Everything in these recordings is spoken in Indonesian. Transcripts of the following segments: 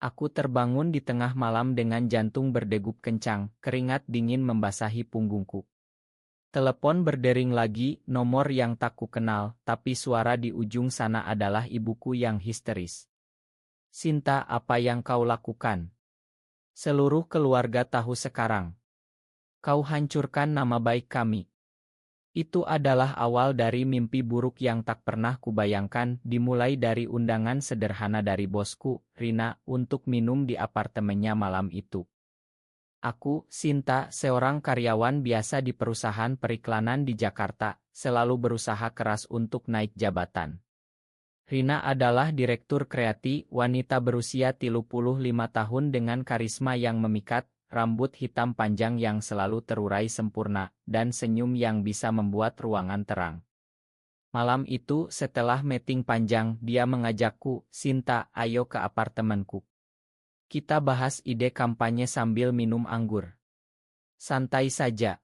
Aku terbangun di tengah malam dengan jantung berdegup kencang, keringat dingin membasahi punggungku. Telepon berdering lagi, nomor yang tak kukenal, tapi suara di ujung sana adalah ibuku yang histeris. Sinta, apa yang kau lakukan? Seluruh keluarga tahu sekarang. Kau hancurkan nama baik kami. Itu adalah awal dari mimpi buruk yang tak pernah kubayangkan, dimulai dari undangan sederhana dari bosku, Rina, untuk minum di apartemennya malam itu. Aku, Sinta, seorang karyawan biasa di perusahaan periklanan di Jakarta, selalu berusaha keras untuk naik jabatan. Rina adalah direktur kreatif, wanita berusia 35 tahun dengan karisma yang memikat, rambut hitam panjang yang selalu terurai sempurna, dan senyum yang bisa membuat ruangan terang. Malam itu, setelah meeting panjang, dia mengajakku, Sinta, ayo ke apartemenku. Kita bahas ide kampanye sambil minum anggur. Santai saja.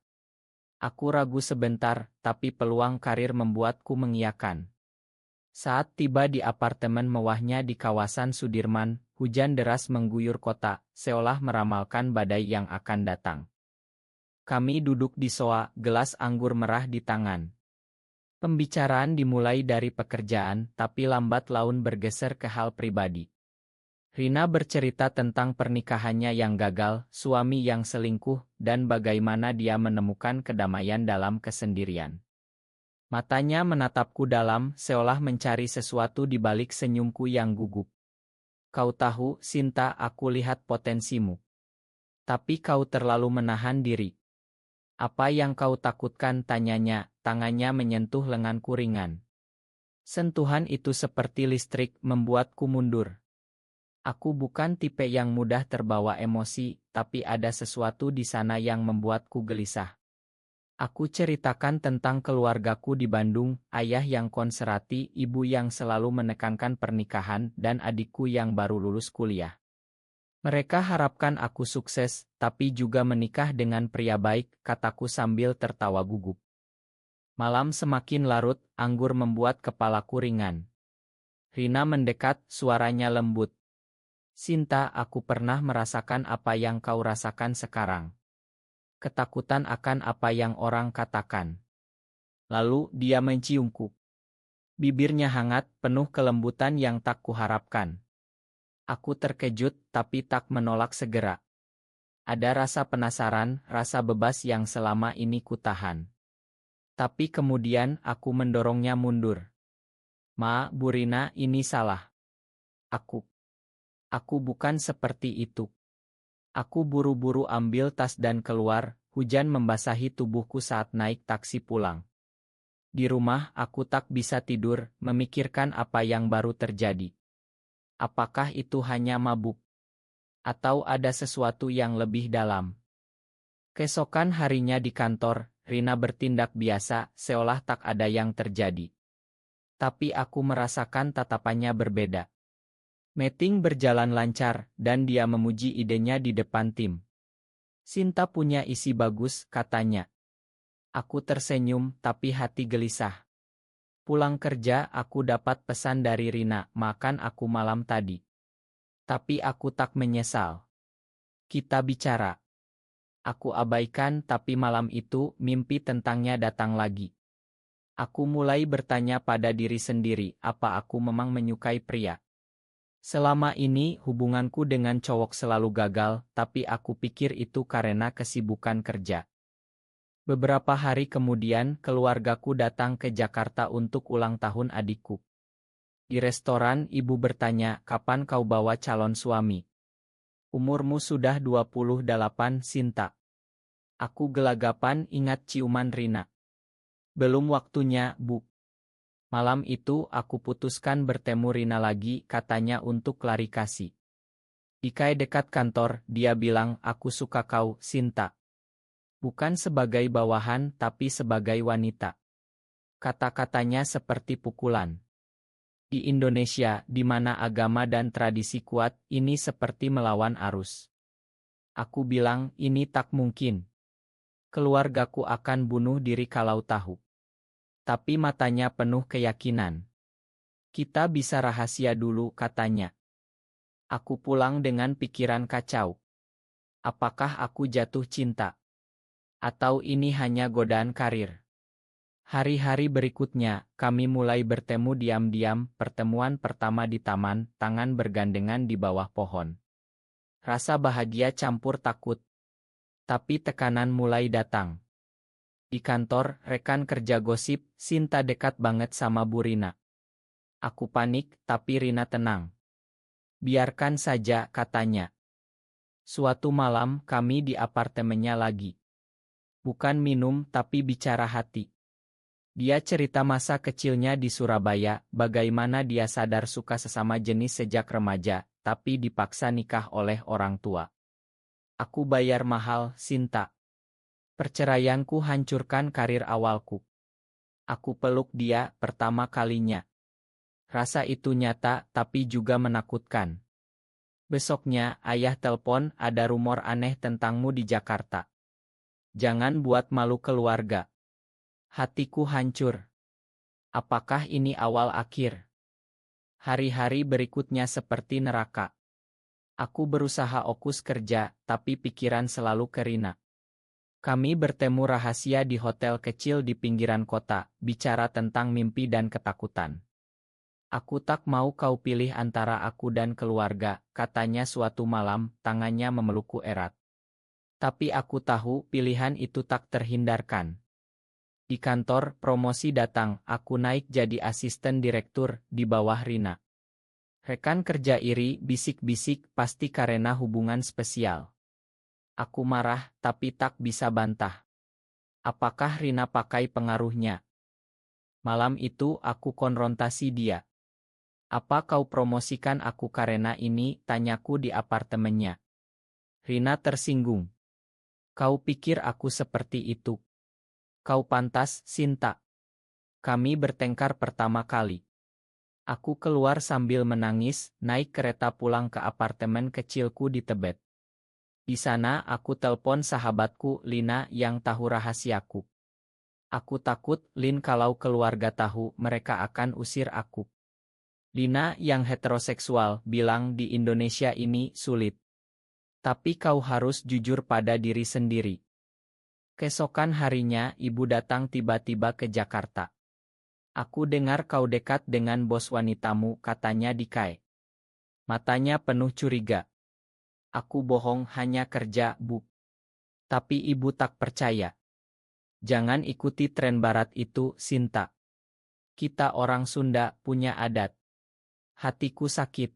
Aku ragu sebentar, tapi peluang karir membuatku mengiyakan. Saat tiba di apartemen mewahnya di kawasan Sudirman, hujan deras mengguyur kota, seolah meramalkan badai yang akan datang. Kami duduk di sofa, gelas anggur merah di tangan. Pembicaraan dimulai dari pekerjaan, tapi lambat laun bergeser ke hal pribadi. Rina bercerita tentang pernikahannya yang gagal, suami yang selingkuh, dan bagaimana dia menemukan kedamaian dalam kesendirian. Matanya menatapku dalam, seolah mencari sesuatu di balik senyumku yang gugup. Kau tahu, Sinta, aku lihat potensimu. Tapi kau terlalu menahan diri. Apa yang kau takutkan, tanyanya, tangannya menyentuh lenganku ringan. Sentuhan itu seperti listrik, membuatku mundur. Aku bukan tipe yang mudah terbawa emosi, tapi ada sesuatu di sana yang membuatku gelisah. Aku ceritakan tentang keluargaku di Bandung, ayah yang konservatif, ibu yang selalu menekankan pernikahan, dan adikku yang baru lulus kuliah. Mereka harapkan aku sukses, tapi juga menikah dengan pria baik, kataku sambil tertawa gugup. Malam semakin larut, anggur membuat kepalaku ringan. Rina mendekat, suaranya lembut. Sinta, aku pernah merasakan apa yang kau rasakan sekarang. Ketakutan akan apa yang orang katakan. Lalu dia menciumku. Bibirnya hangat, penuh kelembutan yang tak kuharapkan. Aku terkejut, tapi tak menolak segera. Ada rasa penasaran, rasa bebas yang selama ini kutahan. Tapi kemudian aku mendorongnya mundur. Ma, Bu Rina, ini salah. Aku bukan seperti itu. Aku buru-buru ambil tas dan keluar, hujan membasahi tubuhku saat naik taksi pulang. Di rumah, aku tak bisa tidur, memikirkan apa yang baru terjadi. Apakah itu hanya mabuk? Atau ada sesuatu yang lebih dalam? Keesokan harinya di kantor, Rina bertindak biasa, seolah tak ada yang terjadi. Tapi aku merasakan tatapannya berbeda. Meeting berjalan lancar, dan dia memuji idenya di depan tim. Sinta punya isi bagus, katanya. Aku tersenyum, tapi hati gelisah. Pulang kerja, aku dapat pesan dari Rina, makan aku malam tadi. Tapi aku tak menyesal. Kita bicara. Aku abaikan, tapi malam itu, mimpi tentangnya datang lagi. Aku mulai bertanya pada diri sendiri, apa aku memang menyukai pria? Selama ini hubunganku dengan cowok selalu gagal, tapi aku pikir itu karena kesibukan kerja. Beberapa hari kemudian, keluargaku datang ke Jakarta untuk ulang tahun adikku. Di restoran, ibu bertanya, kapan kau bawa calon suami? Umurmu sudah 28, Sinta. Aku gelagapan ingat ciuman Rina. Belum waktunya, Bu. Malam itu aku putuskan bertemu Rina lagi, katanya untuk klarifikasi. Di kai dekat kantor, dia bilang, aku suka kau, Sinta. Bukan sebagai bawahan, tapi sebagai wanita. Kata-katanya seperti pukulan. Di Indonesia, di mana agama dan tradisi kuat, ini seperti melawan arus. Aku bilang, ini tak mungkin. Keluargaku akan bunuh diri kalau tahu. Tapi matanya penuh keyakinan. Kita bisa rahasia dulu, katanya. Aku pulang dengan pikiran kacau. Apakah aku jatuh cinta? Atau ini hanya godaan karir? Hari-hari berikutnya, kami mulai bertemu diam-diam, pertemuan pertama di taman, tangan bergandengan di bawah pohon. Rasa bahagia campur takut. Tapi tekanan mulai datang. Di kantor, rekan kerja gosip, Sinta dekat banget sama Bu Rina. Aku panik, tapi Rina tenang. Biarkan saja, katanya. Suatu malam, kami di apartemennya lagi. Bukan minum, tapi bicara hati. Dia cerita masa kecilnya di Surabaya, bagaimana dia sadar suka sesama jenis sejak remaja, tapi dipaksa nikah oleh orang tua. Aku bayar mahal, Sinta. Perceraianku hancurkan karir awalku. Aku peluk dia pertama kalinya. Rasa itu nyata, tapi juga menakutkan. Besoknya, ayah telepon, ada rumor aneh tentangmu di Jakarta. Jangan buat malu keluarga. Hatiku hancur. Apakah ini awal akhir? Hari-hari berikutnya seperti neraka. Aku berusaha fokus kerja, tapi pikiran selalu ke Rina. Kami bertemu rahasia di hotel kecil di pinggiran kota, bicara tentang mimpi dan ketakutan. Aku tak mau kau pilih antara aku dan keluarga, katanya suatu malam, tangannya memelukku erat. Tapi aku tahu pilihan itu tak terhindarkan. Di kantor, promosi datang, aku naik jadi asisten direktur, di bawah Rina. Rekan kerja iri, bisik-bisik, pasti karena hubungan spesial. Aku marah, tapi tak bisa bantah. Apakah Rina pakai pengaruhnya? Malam itu aku konfrontasi dia. Apa kau promosikan aku karena ini, tanyaku di apartemennya. Rina tersinggung. Kau pikir aku seperti itu? Kau pantas, Sinta. Kami bertengkar pertama kali. Aku keluar sambil menangis, naik kereta pulang ke apartemen kecilku di Tebet. Di sana aku telepon sahabatku, Lina, yang tahu rahasiaku. Aku takut, Lin, kalau keluarga tahu, mereka akan usir aku. Lina, yang heteroseksual, bilang di Indonesia ini sulit. Tapi kau harus jujur pada diri sendiri. Keesokan harinya, ibu datang tiba-tiba ke Jakarta. Aku dengar kau dekat dengan bos wanitamu, katanya di KAI. Matanya penuh curiga. Aku bohong, hanya kerja, Bu. Tapi ibu tak percaya. Jangan ikuti tren barat itu, Sinta. Kita orang Sunda punya adat. Hatiku sakit.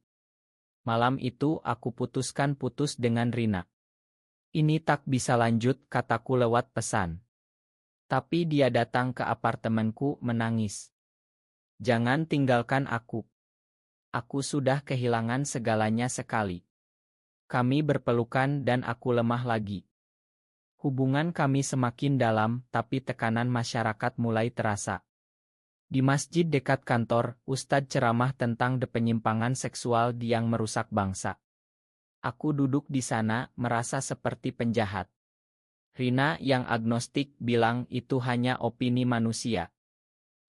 Malam itu aku putuskan putus dengan Rina. Ini tak bisa lanjut, kataku lewat pesan. Tapi dia datang ke apartemenku menangis. Jangan tinggalkan aku. Aku sudah kehilangan segalanya sekali. Kami berpelukan dan aku lemah lagi. Hubungan kami semakin dalam, tapi tekanan masyarakat mulai terasa. Di masjid dekat kantor, Ustadz ceramah tentang penyimpangan seksual yang merusak bangsa. Aku duduk di sana, merasa seperti penjahat. Rina, yang agnostik, bilang itu hanya opini manusia.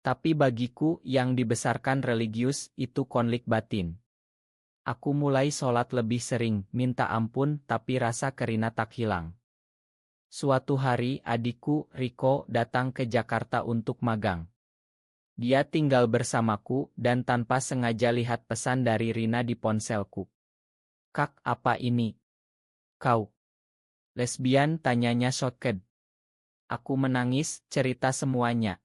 Tapi bagiku, yang dibesarkan religius, itu konflik batin. Aku mulai sholat lebih sering, minta ampun, tapi rasa ke Rina tak hilang. Suatu hari, adikku, Riko, datang ke Jakarta untuk magang. Dia tinggal bersamaku, dan tanpa sengaja lihat pesan dari Rina di ponselku. Kak, apa ini? Kau lesbian, tanyanya shocked. Aku menangis, cerita semuanya.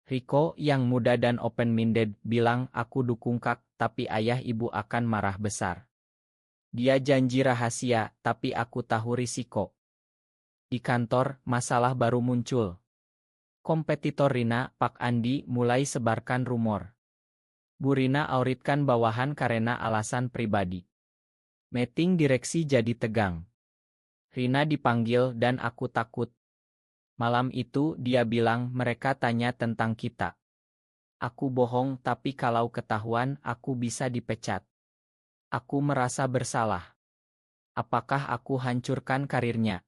Riko, yang muda dan open-minded, bilang aku dukung kak, tapi ayah ibu akan marah besar. Dia janji rahasia, tapi aku tahu risiko. Di kantor, masalah baru muncul. Kompetitor Rina, Pak Andi, mulai sebarkan rumor. Bu Rina auritkan bawahan karena alasan pribadi. Meeting direksi jadi tegang. Rina dipanggil dan aku takut. Malam itu dia bilang mereka tanya tentang kita. Aku bohong, tapi kalau ketahuan aku bisa dipecat. Aku merasa bersalah. Apakah aku hancurkan karirnya?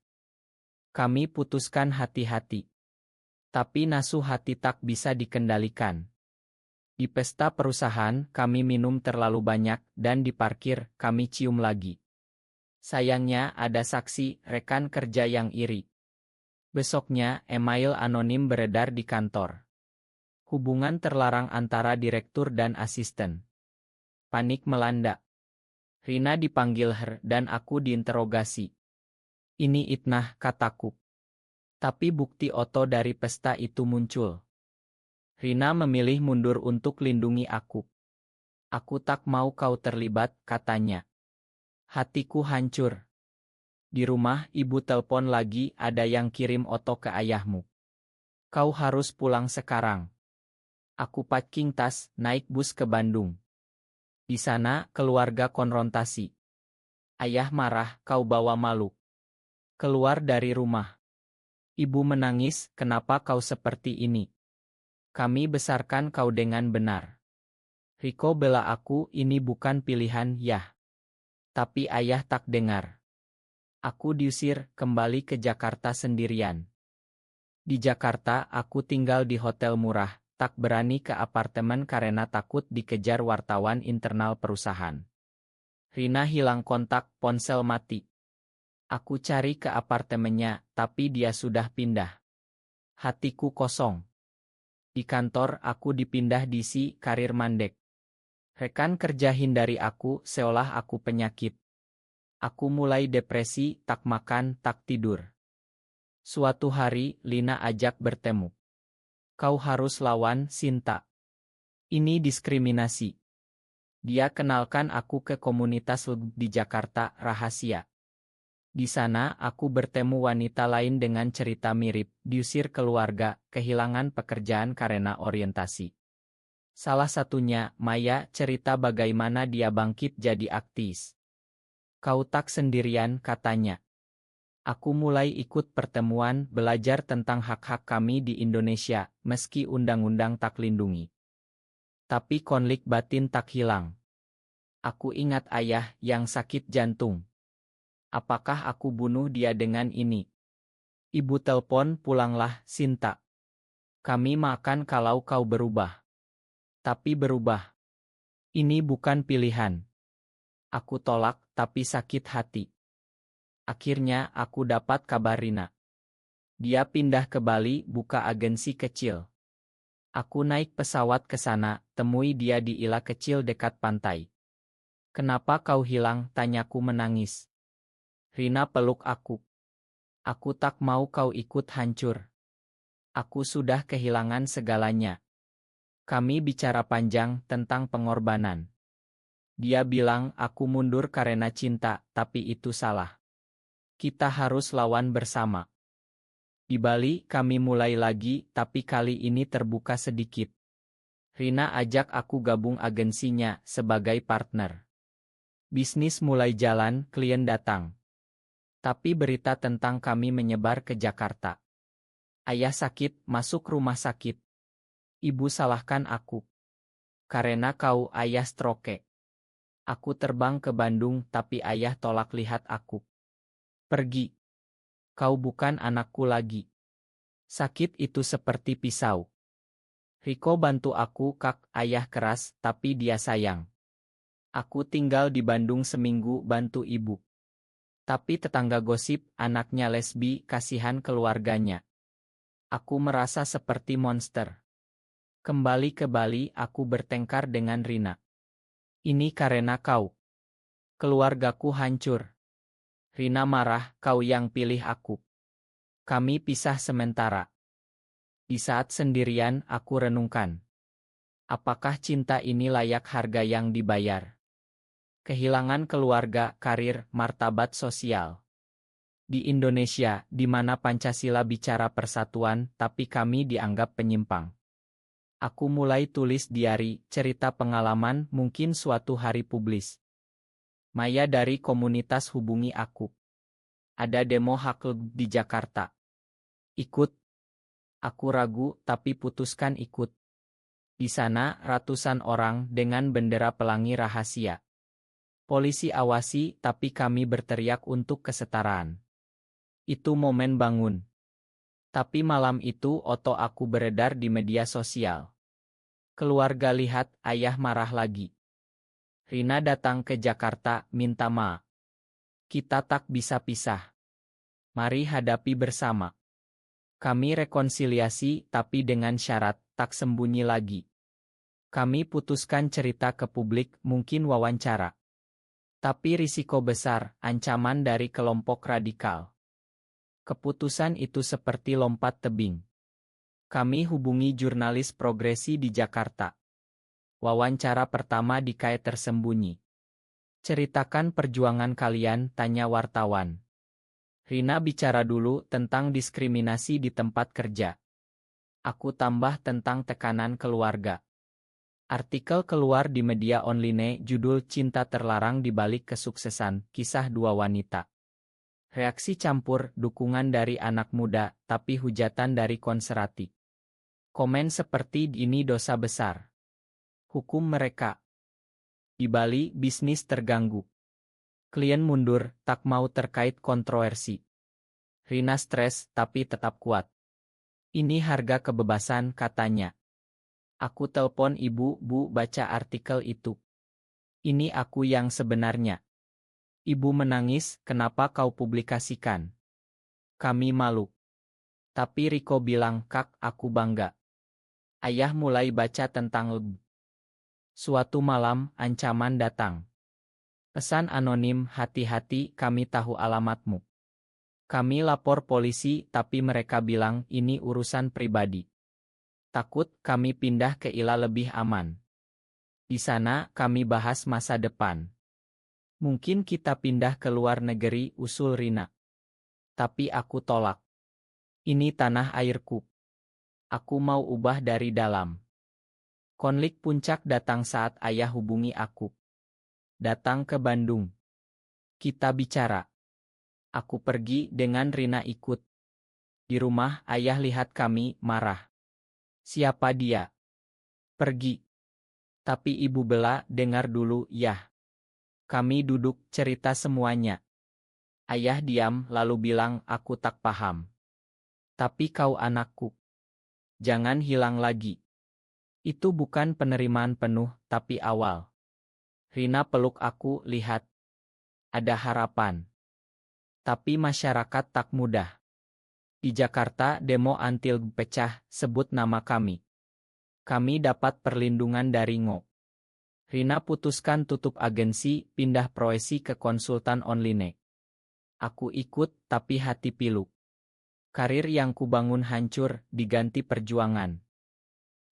Kami putuskan hati-hati. Tapi nafsu hati tak bisa dikendalikan. Di pesta perusahaan, kami minum terlalu banyak, dan di parkir, kami cium lagi. Sayangnya, ada saksi, rekan kerja yang iri. Besoknya, email anonim beredar di kantor. Hubungan terlarang antara direktur dan asisten. Panik melanda. Rina dipanggil dan aku diinterogasi. Ini itnah, kataku. Tapi bukti foto dari pesta itu muncul. Rina memilih mundur untuk lindungi aku. Aku tak mau kau terlibat, katanya. Hatiku hancur. Di rumah, ibu telepon lagi, ada yang kirim foto ke ayahmu. Kau harus pulang sekarang. Aku packing tas, naik bus ke Bandung. Di sana, keluarga konfrontasi. Ayah marah, kau bawa malu. Keluar dari rumah. Ibu menangis, kenapa kau seperti ini? Kami besarkan kau dengan benar. Riko bela aku, ini bukan pilihan, Yah. Tapi ayah tak dengar. Aku diusir, kembali ke Jakarta sendirian. Di Jakarta, aku tinggal di hotel murah, tak berani ke apartemen karena takut dikejar wartawan internal perusahaan. Rina hilang kontak, ponsel mati. Aku cari ke apartemennya, tapi dia sudah pindah. Hatiku kosong. Di kantor, aku dipindah divisi karir mandek. Rekan kerja hindari aku, seolah aku penyakit. Aku mulai depresi, tak makan, tak tidur. Suatu hari, Lina ajak bertemu. Kau harus lawan, Sinta. Ini diskriminasi. Dia kenalkan aku ke komunitas di Jakarta, rahasia. Di sana, aku bertemu wanita lain dengan cerita mirip, diusir keluarga, kehilangan pekerjaan karena orientasi. Salah satunya, Maya, cerita bagaimana dia bangkit jadi aktis. Kau tak sendirian, katanya. Aku mulai ikut pertemuan, belajar tentang hak-hak kami di Indonesia, meski undang-undang tak lindungi. Tapi konflik batin tak hilang. Aku ingat ayah yang sakit jantung. Apakah aku bunuh dia dengan ini? Ibu telepon, pulanglah, Sinta. Kami makan kalau kau berubah. Tapi berubah. Ini bukan pilihan. Aku tolak, tapi sakit hati. Akhirnya, aku dapat kabar Rina. Dia pindah ke Bali, buka agensi kecil. Aku naik pesawat ke sana, temui dia di ila kecil dekat pantai. Kenapa kau hilang? Tanyaku menangis. Rina peluk aku. Aku tak mau kau ikut hancur. Aku sudah kehilangan segalanya. Kami bicara panjang tentang pengorbanan. Dia bilang aku mundur karena cinta, tapi itu salah. Kita harus lawan bersama. Di Bali kami mulai lagi, tapi kali ini terbuka sedikit. Rina ajak aku gabung agensinya sebagai partner. Bisnis mulai jalan, klien datang. Tapi berita tentang kami menyebar ke Jakarta. Ayah sakit, masuk rumah sakit. Ibu salahkan aku. Karena kau, ayah stroke. Aku terbang ke Bandung, tapi ayah tolak lihat aku. Pergi. Kau bukan anakku lagi. Sakit itu seperti pisau. Riko bantu aku, kak, ayah keras, tapi dia sayang. Aku tinggal di Bandung seminggu bantu ibu. Tapi tetangga gosip, anaknya lesbi, kasihan keluarganya. Aku merasa seperti monster. Kembali ke Bali, aku bertengkar dengan Rina. Ini karena kau. Keluargaku hancur. Rina marah, kau yang pilih aku. Kami pisah sementara. Di saat sendirian, aku renungkan. Apakah cinta ini layak harga yang dibayar? Kehilangan keluarga, karir, martabat sosial. Di Indonesia, di mana Pancasila bicara persatuan, tapi kami dianggap penyimpang. Aku mulai tulis diari, cerita pengalaman, mungkin suatu hari publis. Maya dari komunitas hubungi aku. Ada demo hak di Jakarta. Ikut. Aku ragu, tapi putuskan ikut. Di sana, ratusan orang dengan bendera pelangi rahasia. Polisi awasi, tapi kami berteriak untuk kesetaraan. Itu momen bangun. Tapi malam itu, foto aku beredar di media sosial. Keluarga lihat ayah marah lagi. Rina datang ke Jakarta, minta maaf. Kita tak bisa pisah. Mari hadapi bersama. Kami rekonsiliasi tapi dengan syarat, tak sembunyi lagi. Kami putuskan cerita ke publik, mungkin wawancara. Tapi risiko besar, ancaman dari kelompok radikal. Keputusan itu seperti lompat tebing. Kami hubungi jurnalis progresi di Jakarta. Wawancara pertama dikait tersembunyi. Ceritakan perjuangan kalian, tanya wartawan. Rina bicara dulu tentang diskriminasi di tempat kerja. Aku tambah tentang tekanan keluarga. Artikel keluar di media online judul Cinta Terlarang di Balik Kesuksesan, Kisah Dua Wanita. Reaksi campur, dukungan dari anak muda, tapi hujatan dari konservatif. Komen seperti ini dosa besar. Hukum mereka. Di Bali, bisnis terganggu. Klien mundur, tak mau terkait kontroversi. Rina stres, tapi tetap kuat. Ini harga kebebasan, katanya. Aku telepon ibu, Bu, baca artikel itu. Ini aku yang sebenarnya. Ibu menangis, kenapa kau publikasikan? Kami malu. Tapi Riko bilang, Kak, aku bangga. Ayah mulai baca tentang LB. Suatu malam, ancaman datang. Pesan anonim, hati-hati, kami tahu alamatmu. Kami lapor polisi, tapi mereka bilang ini urusan pribadi. Takut kami pindah ke Ila lebih aman. Di sana, kami bahas masa depan. Mungkin kita pindah ke luar negeri, usul Rina. Tapi aku tolak. Ini tanah airku. Aku mau ubah dari dalam. Konflik puncak datang saat ayah hubungi aku. Datang ke Bandung. Kita bicara. Aku pergi dengan Rina ikut. Di rumah ayah lihat kami, marah. Siapa dia? Pergi. Tapi ibu bela, dengar dulu, yah. Kami duduk, cerita semuanya. Ayah diam, lalu bilang, aku tak paham. Tapi kau anakku. Jangan hilang lagi. Itu bukan penerimaan penuh, tapi awal. Rina peluk aku, lihat. Ada harapan. Tapi masyarakat tak mudah. Di Jakarta demo anti LGB pecah, sebut nama kami. Kami dapat perlindungan dari Ngo. Rina putuskan tutup agensi, pindah profesi ke konsultan online. Aku ikut, tapi hati pilu. Karir yang kubangun hancur, diganti perjuangan.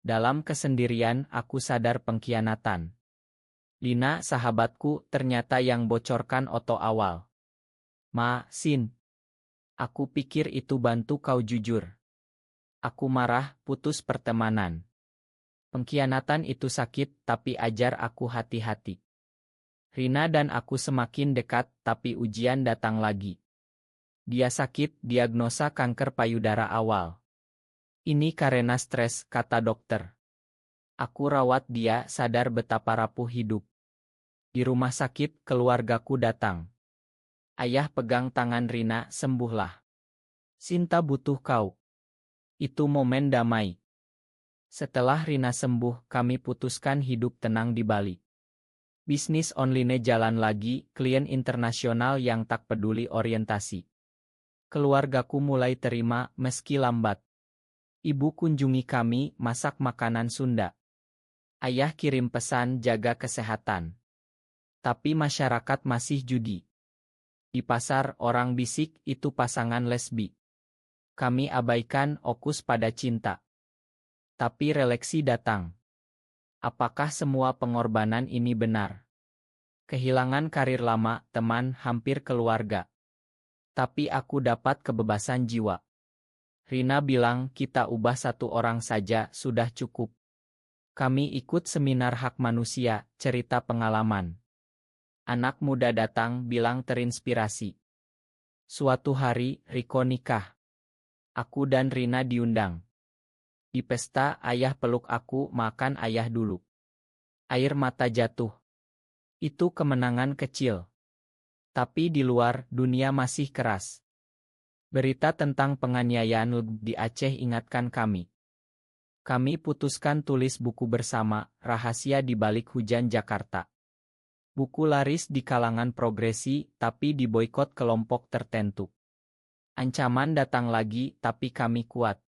Dalam kesendirian, aku sadar pengkhianatan. Lina, sahabatku, ternyata yang bocorkan oto awal. Ma, Sin. Aku pikir itu bantu kau jujur. Aku marah, putus pertemanan. Pengkhianatan itu sakit, tapi ajar aku hati-hati. Rina dan aku semakin dekat, tapi ujian datang lagi. Dia sakit, diagnosa kanker payudara awal. Ini karena stres, kata dokter. Aku rawat dia, sadar betapa rapuh hidup. Di rumah sakit, keluargaku datang. Ayah pegang tangan Rina, sembuhlah. Sinta butuh kau. Itu momen damai. Setelah Rina sembuh, kami putuskan hidup tenang di Bali. Bisnis online jalan lagi, klien internasional yang tak peduli orientasi. Keluargaku mulai terima, meski lambat. Ibu kunjungi kami, masak makanan Sunda. Ayah kirim pesan, jaga kesehatan. Tapi masyarakat masih judi. Di pasar, orang bisik, itu pasangan lesbi. Kami abaikan, fokus pada cinta. Tapi releksi datang. Apakah semua pengorbanan ini benar? Kehilangan karir lama, teman, hampir keluarga. Tapi aku dapat kebebasan jiwa. Rina bilang, kita ubah satu orang saja, sudah cukup. Kami ikut seminar hak manusia, cerita pengalaman. Anak muda datang, bilang terinspirasi. Suatu hari, Riko nikah. Aku dan Rina diundang. Di pesta, ayah peluk aku, makan ayah dulu. Air mata jatuh. Itu kemenangan kecil. Tapi di luar, dunia masih keras. Berita tentang penganiayaan LGB di Aceh ingatkan kami. Kami putuskan tulis buku bersama, Rahasia di Balik Hujan Jakarta. Buku laris di kalangan progresi, tapi diboikot kelompok tertentu. Ancaman datang lagi, tapi kami kuat.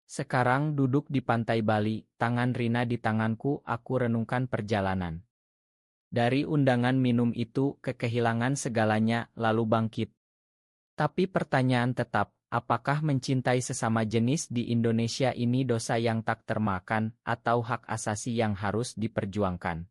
Sekarang duduk di pantai Bali, tangan Rina di tanganku, aku renungkan perjalanan. Dari undangan minum itu ke kehilangan segalanya, lalu bangkit. Tapi pertanyaan tetap, apakah mencintai sesama jenis di Indonesia ini dosa yang tak termaafkan, atau hak asasi yang harus diperjuangkan?